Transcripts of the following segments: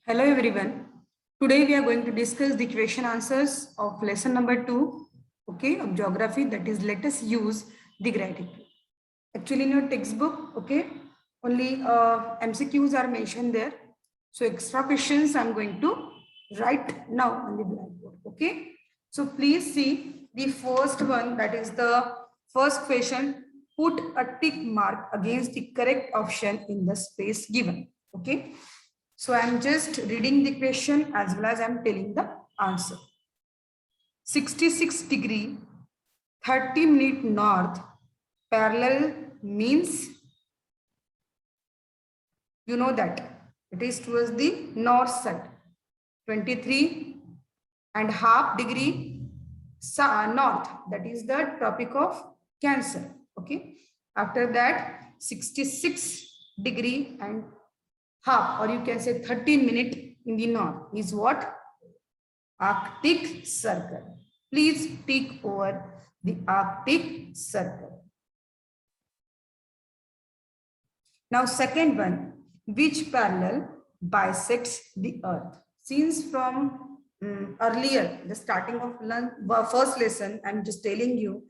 Hello everyone. Today we are going to discuss the question answers of lesson number 2, okay, of geography, that is let us use the gratitude. Actually in your textbook, okay, only MCQs are mentioned there. So extra questions I'm going to write now on the blackboard, okay. So please see the first one, that is the first question. Put a tick mark against the correct option in the space given, okay. So I'm just reading the question as well as I'm telling the answer. 66 degree, 30-minute north, parallel means, you know that it is towards the north side. 23.5 degree north, that is the Tropic of Cancer. Okay. After that, 66 degree and half, or you can say 30-minute in the north is what? Arctic Circle. Please tick over the Arctic Circle. Now, second one, which parallel bisects the Earth? Since from earlier, the starting of first lesson, I'm just telling you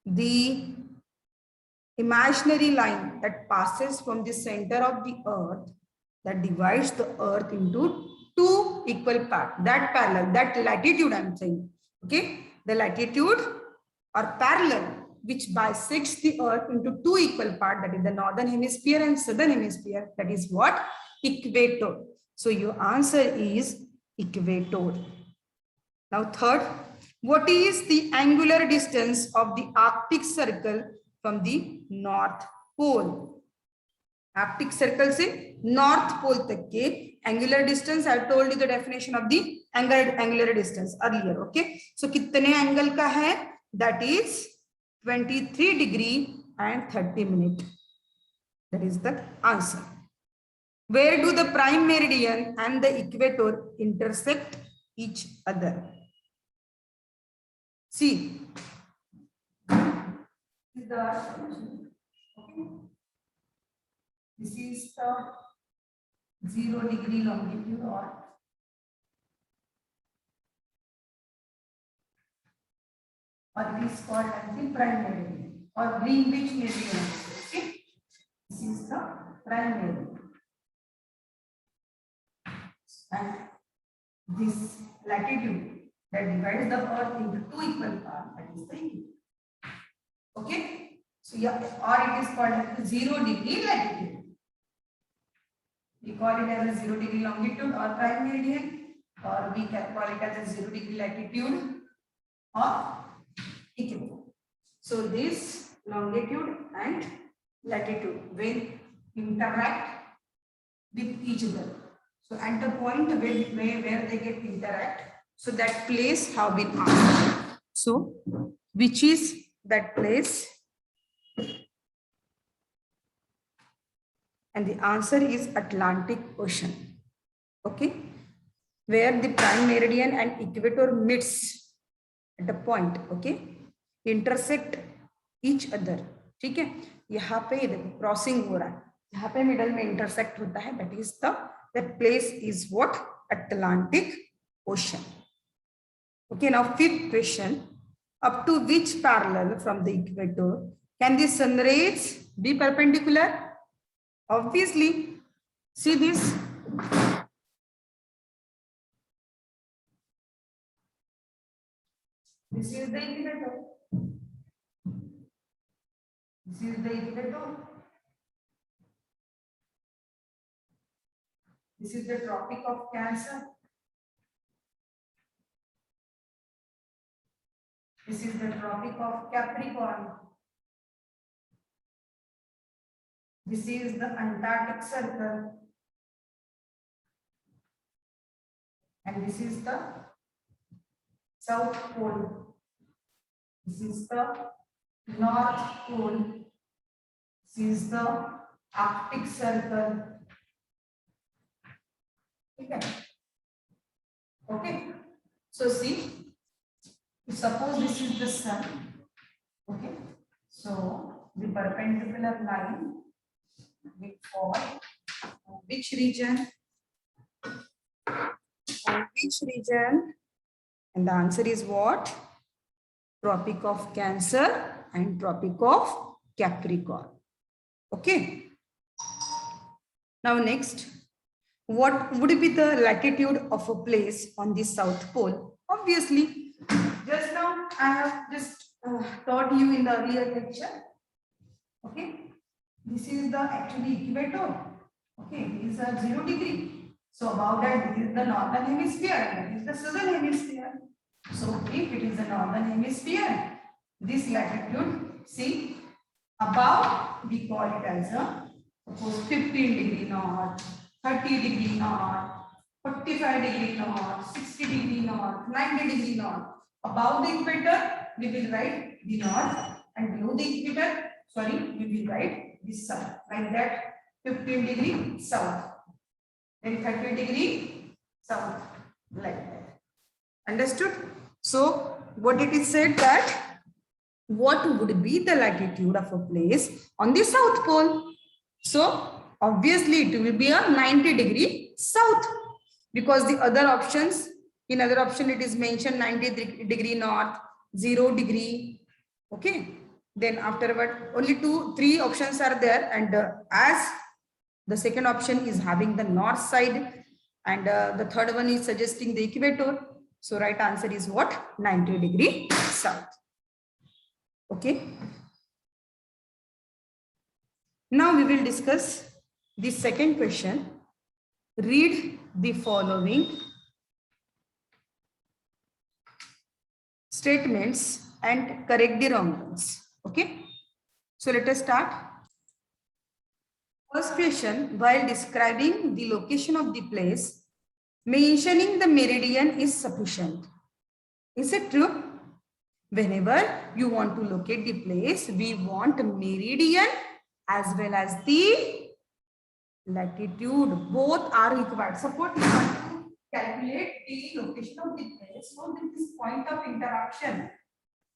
the imaginary line that passes from the center of the Earth, that divides the Earth into two equal parts. That parallel, that latitude I'm saying, okay, the latitude or parallel which bisects the Earth into two equal parts, that is the northern hemisphere and southern hemisphere, that is what? Equator. So your answer is equator. Now third, what is the angular distance of the Arctic Circle from the North Pole? Arctic Circle से North Pole तक के angular distance, I told you the definition of the angular distance earlier, okay? So कितने angle का है? That is 23 degree and 30 minute. That is the answer. Where do the prime meridian and the equator intersect each other? See, this is the 0 degree longitude, or it is called as the prime meridian or Greenwich meridian. Okay, this is the prime meridian, and this latitude that divides the Earth into two equal parts, that is the equator. Okay, so yeah, or it is called as 0 degree latitude. We call it as a 0 degree longitude or prime meridian, or we can call it as a 0 degree latitude or equator. So this longitude and latitude will interact with each other. So at the point where they get interact, so that place have been asked. So which is that place? And the answer is Atlantic Ocean. Okay, where the prime meridian and equator meets at a point, okay, intersect each other. ठीक है, यहाँ पे देखो crossing हो रहा है, यहाँ पे मिडल में इंटरसेक्ट होता है, that is the, that place is what? Atlantic Ocean. Okay, now fifth question, up to which parallel from the equator can the sun rays be perpendicular? Obviously, see this. This is the equator. This is the equator. This is the Tropic of Cancer. This is the Tropic of Capricorn. This is the Antarctic Circle. And this is the South Pole. This is the North Pole. This is the Arctic Circle. Okay. Okay. So see, suppose this is the sun. Okay. So the perpendicular line will fall which region? which region? And the answer is what? Tropic of Cancer and Tropic of Capricorn. Okay. Now next, what would be the latitude of a place on the South Pole? Obviously, just now I have just taught you in the earlier lecture. Okay. This is the actually equator. Okay, this is a 0 degree. So above that, this is the northern hemisphere, and that is the southern hemisphere. So if it is the northern hemisphere, this latitude, see, above we call it as a suppose 15 degree north, 30 degree north, 45 degree north, 60 degree north, 90 degree north. Above the equator, we will write the north, and below the equator, sorry, we will write the south, like that. 15 degree south, then 30 degree south, like that. Understood? So what it is said that what would be the latitude of a place on the South Pole? So obviously it will be a 90 degree south, because the other options, in other option it is mentioned 90 degree north, 0 degree. Okay. Then afterward only 3 options are there, and as the second option is having the north side, and the third one is suggesting the equator. So right answer is what? 90 degree south. Okay. Now we will discuss the second question. Read the following statements and correct the wrong ones. Okay. So let us start. First question, while describing the location of the place, mentioning the meridian is sufficient. Is it true? Whenever you want to locate the place, we want meridian as well as the latitude. Both are required. Suppose you want to calculate the location of the place. So this point of interaction.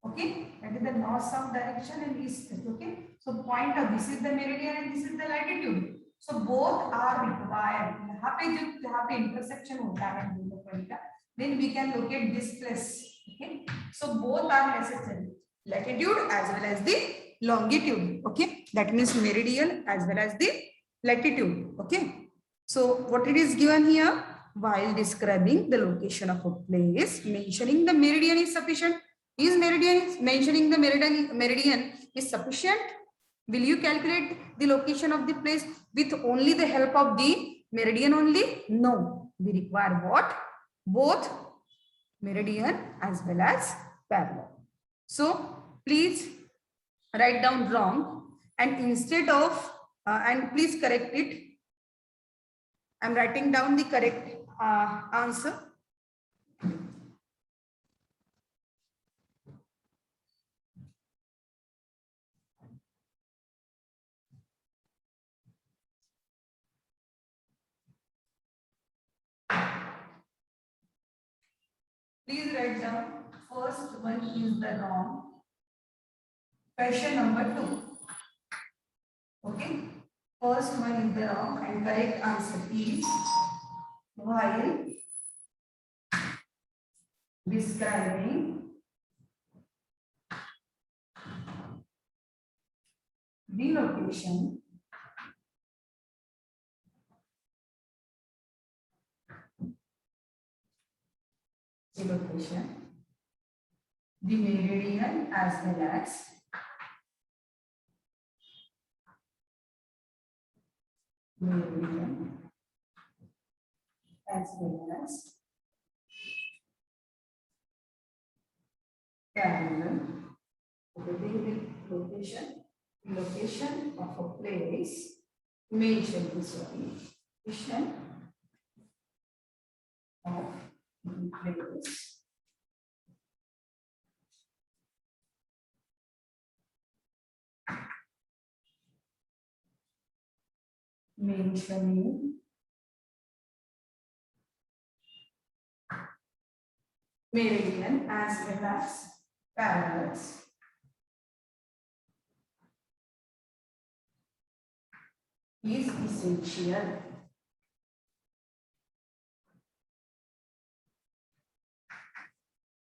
Okay, that is the north-south direction and east. Okay, so point of this is the meridian and this is the latitude. So both are required. यहाँ पे intersection होता है दोनों point का. Then we can locate this place. Okay, so both are necessary. Latitude as well as the longitude. Okay, that means meridian as well as the latitude. Okay, so what it is given here? While describing the location of a place, mentioning the meridian is sufficient. Is meridian, mentioning the meridian is sufficient? Will you calculate the location of the place with only the help of the meridian only? No, we require what? Both meridian as well as parallel. So please write down wrong, and instead of and please correct it. I'm writing down the correct answer. Please write down. First one is the wrong. Question number 2. Okay. First one is the wrong, and correct answer is while describing the location the meridian as well as parallel. Location of a place mentioned this one. Location of the place mentioning meridian as well as parallels is essential.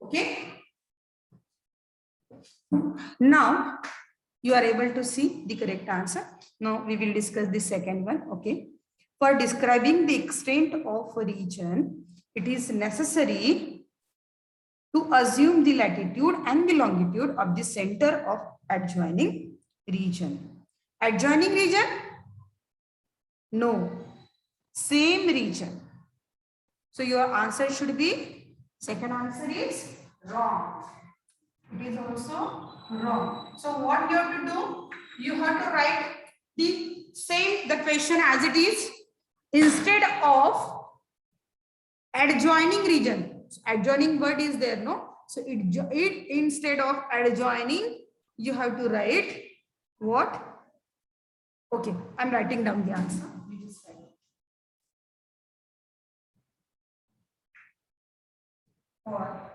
Okay. Now you are able to see the correct answer. Now we will discuss the second one. Okay. For describing the extent of a region, it is necessary to assume the latitude and the longitude of the center of adjoining region. Adjoining region? No. Same region. So your answer should be, second answer is wrong. It is also wrong. So what you have to do? You have to write the question as it is instead of adjoining region. So adjoining word is there, no? So it instead of adjoining, you have to write what? Okay, I'm writing down the answer. You just write. For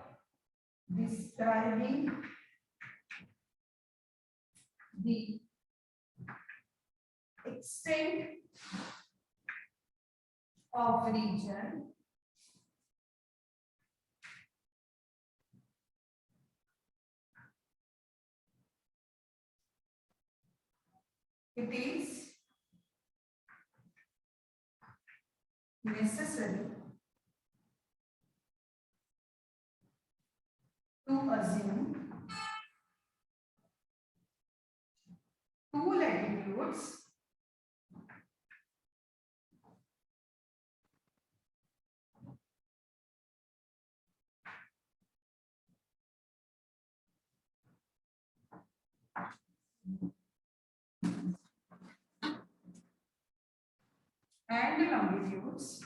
describing the extent of region, it is necessary to assume two latitudes and longitudes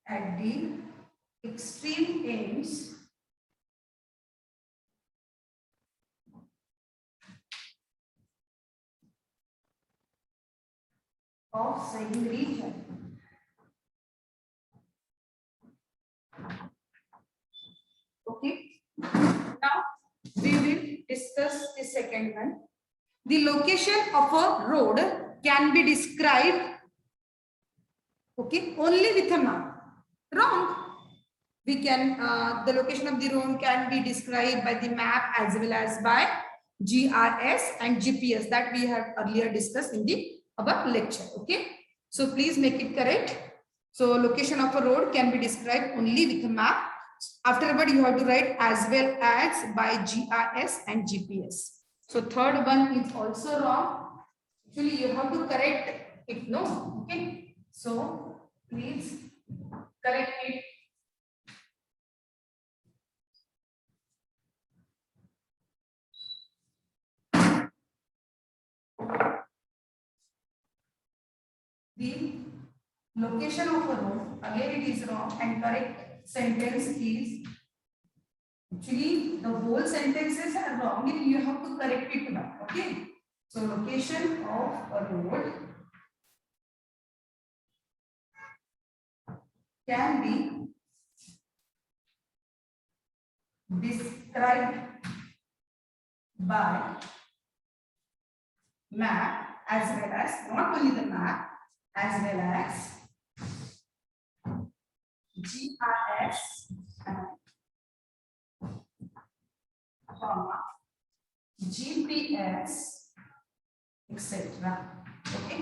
at the extreme ends of same region. Okay. Now we will discuss the second one. The location of a road can be described, okay, only with a map. Wrong. We can the location of the road can be described by the map as well as by GRS and GPS that we have earlier discussed in the above lecture. Okay, so please make it correct. So location of a road can be described only with a map. Afterward, you have to write as well as by GRS and GPS. So third one is also wrong. Actually, you have to correct it. No, okay. So please correct it. The location of a road, again it is wrong, and correct sentence is, actually the whole sentences are wrong and you have to correct it now. Okay, so location of a road can be described by map as well as, not only the map, as well as GIS and GPS, etc. Okay.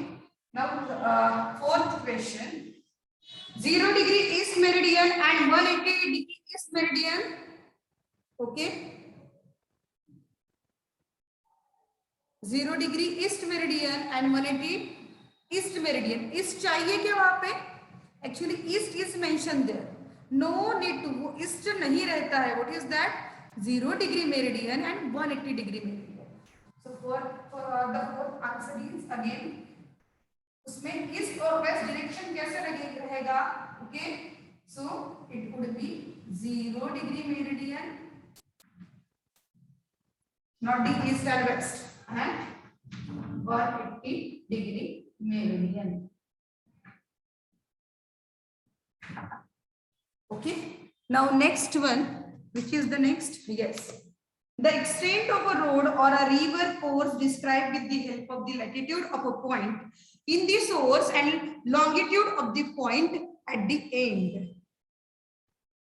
Now, fourth question. 0 degree east meridian and 180 degree east meridian. Okay. 0 degree east meridian and 180 east meridian. East चाहिए क्या वहाँ पे? Actually, east is mentioned there. No need to. वो east नहीं रहता है. What is that? 0 degree meridian and 180 degree meridian. So for the fourth answer is again. उसमें east और वेस्ट डायरेक्शन कैसे रहेगा? Okay, so it would be 0 degree meridian, not the east and west, and 180 degree meridian. Okay, now next one, which is the next? Yes, The extent of a road or a river course described with the help of the latitude of a point in the source and longitude of the point at the end.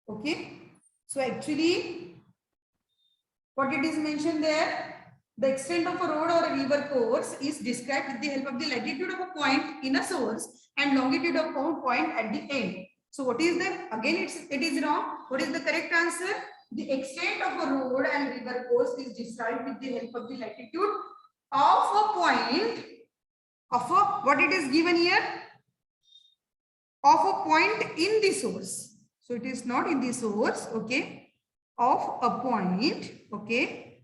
Okay. So actually, what it is mentioned there, the extent of a road or a river course is described with the help of the latitude of a point in a source and longitude of a point at the end. So what is the, again it is wrong. What is the correct answer? The extent of a road and river course is described with the help of the latitude of a point of a, what it is given here, of a point in the source. So it is not in the source, okay, of a point, okay.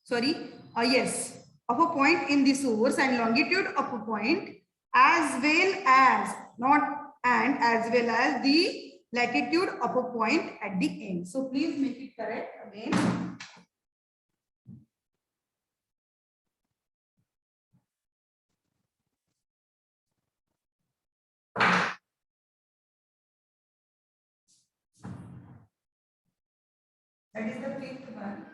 Sorry, yes, of a point in the source and longitude of a point as well as, not and, as well as the latitude of a point at the end. So please make it correct again. That is the fifth one.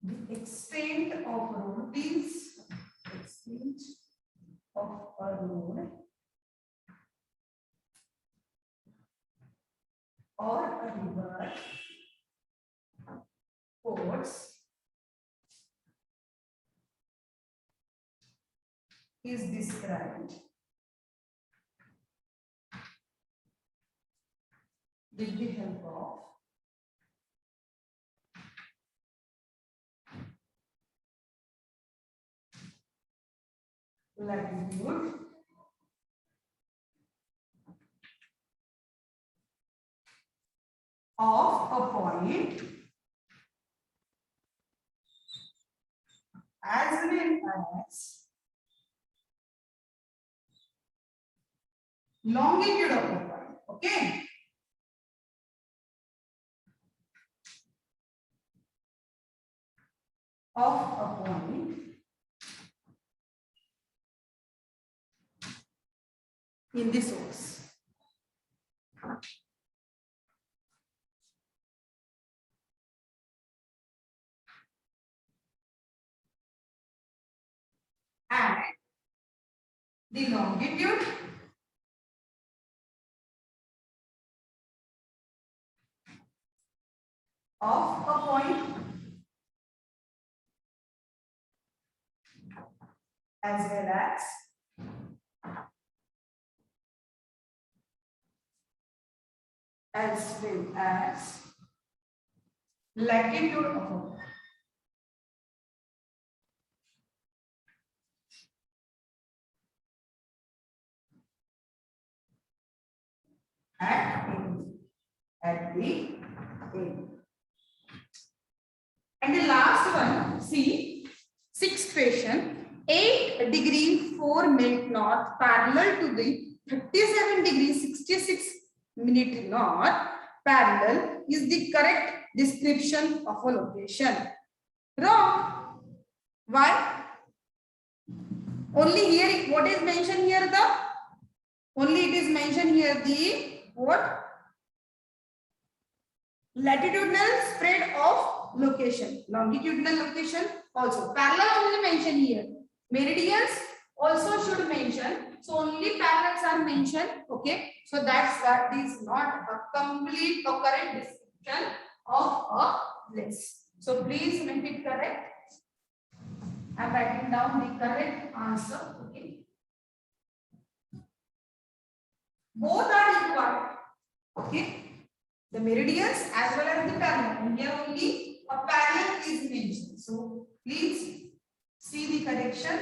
The extent of a road, please. Extent of a road or a river course is described with the help of latitude of a point as well as longitude of a point. Okay. Of a point in the source. And the longitude of a point as well as latitude of a point. At the end. And the last one, see, sixth question, 8 degree 4 minute north parallel to the 37 degree 66 minute north parallel is the correct description of a location. Wrong. Why? Only here, what is mentioned here? Only it is mentioned here the what? Latitudinal spread of location, longitudinal location also. Parallel only mentioned here. Meridians also should mention. So only parallels are mentioned. Okay. So that is not a complete or correct description of a place. So please make it correct. I am writing down the correct answer. Okay. Both are required. Okay. The meridians as well as the parallel. And here only a parallel is mentioned. So please see the correction.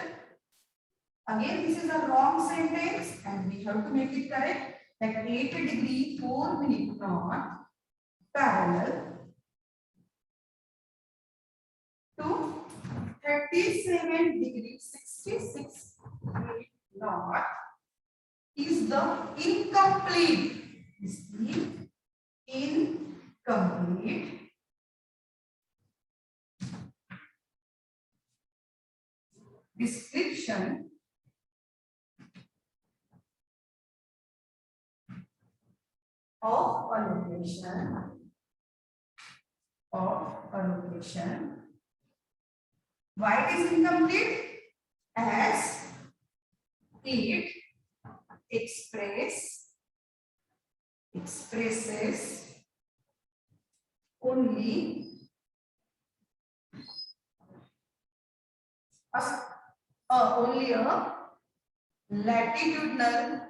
Again, this is a wrong sentence and we have to make it correct. That 8 degree 4 minute north parallel to 37 degree 66 minute north is the incomplete. Is the incomplete description of a location of a location. Why it is incomplete? As it expresses only only a latitudinal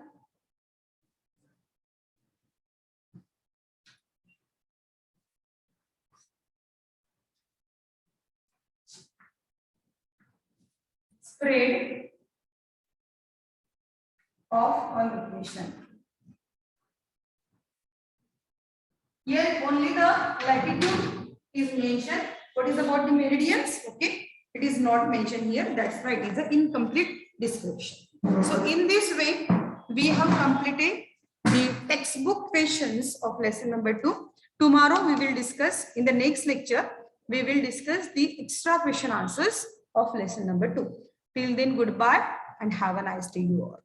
spread of a location. Here only the latitude is mentioned. What is about the meridians? Okay, it is not mentioned here. That's right. It is an incomplete description. So in this way, we have completed the textbook questions of lesson number 2. Tomorrow we will discuss, in the next lecture, we will discuss the extra question answers of lesson number 2. Till then, goodbye and have a nice day, you all.